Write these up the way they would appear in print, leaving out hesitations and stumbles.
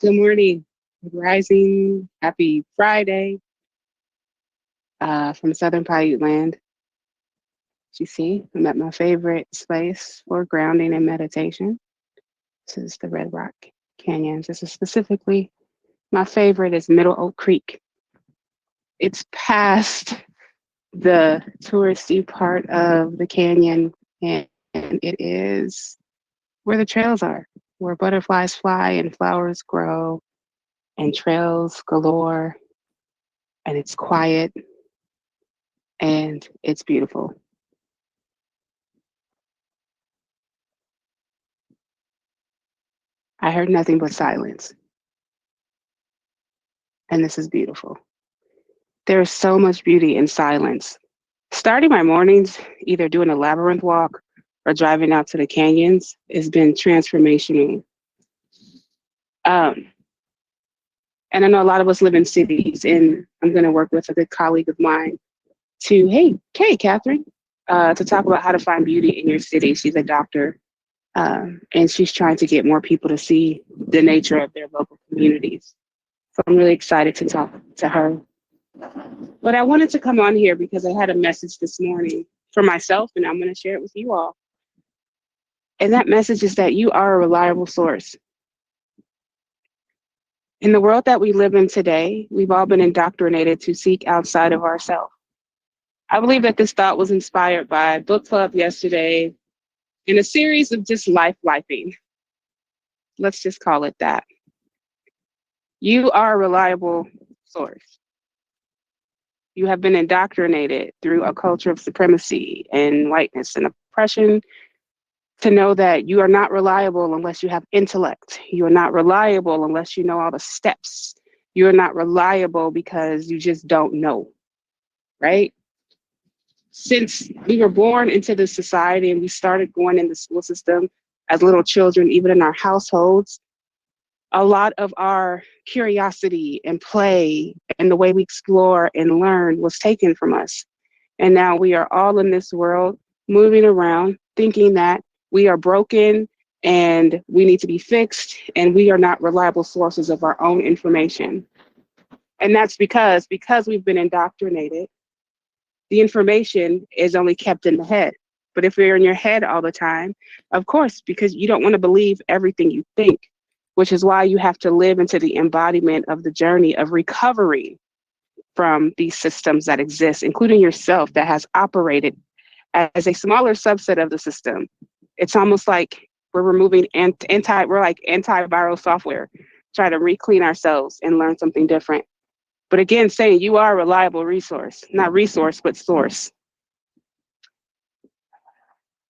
Good morning, good rising, happy Friday from Southern Paiute land. As you see, I'm at my favorite space for grounding and meditation. This is the Red Rock Canyons. This is specifically my favorite is Middle Oak Creek. It's past the touristy part of the canyon, and it is where the trails are, where butterflies fly and flowers grow and trails galore, and it's quiet and it's beautiful. I heard nothing but silence, and this is beautiful. There is so much beauty in silence. Starting my mornings, either doing a labyrinth walk or driving out to the canyons, has been transformational. Um, and I know a lot of us live in cities, and I'm going to work with a good colleague of mine hey, Catherine, to talk about how to find beauty in your city. She's a doctor, and she's trying to get more people to see the nature of their local communities. So I'm really excited to talk to her. But I wanted to come on here because I had a message this morning for myself, and I'm going to share it with you all. And that message is that you are a reliable source. In the world that we live in today, we've all been indoctrinated to seek outside of ourselves. I believe that this thought was inspired by book club yesterday in a series of just lifing. Let's just call it that. You are a reliable source. You have been indoctrinated through a culture of supremacy and whiteness and oppression to know that you are not reliable unless you have intellect. You are not reliable unless you know all the steps. You are not reliable because you just don't know, right? Since we were born into this society and we started going in the school system as little children, even in our households, a lot of our curiosity and play and the way we explore and learn was taken from us. And now we are all in this world moving around thinking that we are broken and we need to be fixed and we are not reliable sources of our own information. And that's because we've been indoctrinated, the information is only kept in the head. But if you're in your head all the time, of course, because you don't want to believe everything you think, which is why you have to live into the embodiment of the journey of recovery from these systems that exist, including yourself that has operated as a smaller subset of the system. It's almost like we're removing we're like antiviral software, try to re-clean ourselves and learn something different. But again, saying you are a reliable resource, not resource, but source.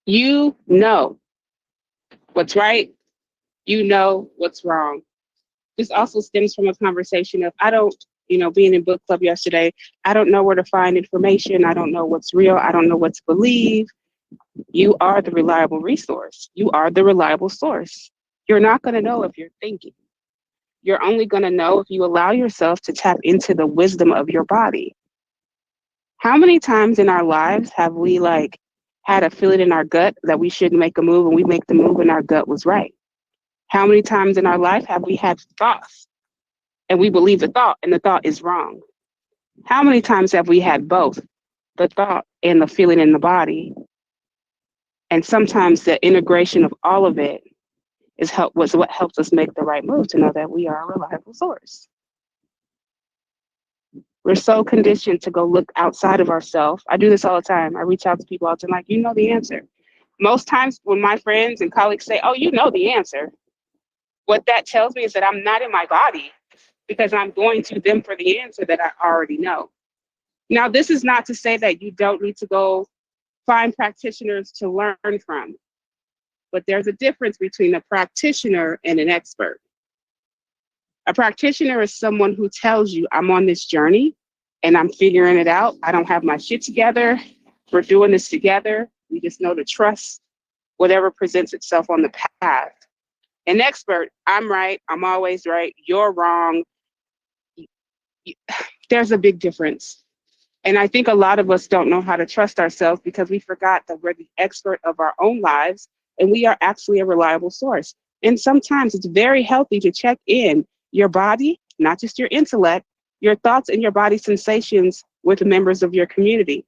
You know what's right. You know what's wrong. This also stems from a conversation of, being in book club yesterday, I don't know where to find information. I don't know what's real. I don't know what to believe. You are the reliable resource. You are the reliable source. You're not going to know if you're thinking. You're only going to know if you allow yourself to tap into the wisdom of your body. How many times in our lives have we had a feeling in our gut that we shouldn't make a move and we make the move and our gut was right? How many times in our life have we had thoughts and we believe the thought and the thought is wrong? How many times have we had both the thought and the feeling in the body? And sometimes the integration of all of it was what helps us make the right move to know that we are a reliable source. We're so conditioned to go look outside of ourselves. I do this all the time. I reach out to people all the time, like, you know the answer. Most times when my friends and colleagues say, oh, you know the answer, what that tells me is that I'm not in my body because I'm going to them for the answer that I already know. Now, this is not to say that you don't need to go find practitioners to learn from, but there's a difference between a practitioner and an expert. A practitioner is someone who tells you, I'm on this journey and I'm figuring it out. I don't have my shit together. We're doing this together. We just know to trust whatever presents itself on the path. An expert, I'm right. I'm always right. You're wrong. There's a big difference. And I think a lot of us don't know how to trust ourselves because we forgot that we're the expert of our own lives and we are actually a reliable source. And sometimes it's very healthy to check in your body, not just your intellect, your thoughts and your body sensations with the members of your community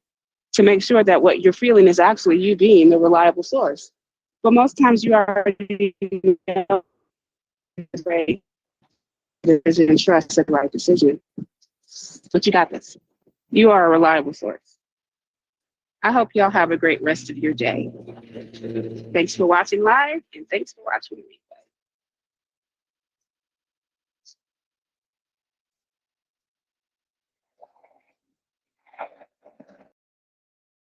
to make sure that what you're feeling is actually you being the reliable source. But most times you already know and trust at the right decision. But you got this. You are a reliable source. I hope y'all have a great rest of your day. Thanks for watching live and thanks for watching me.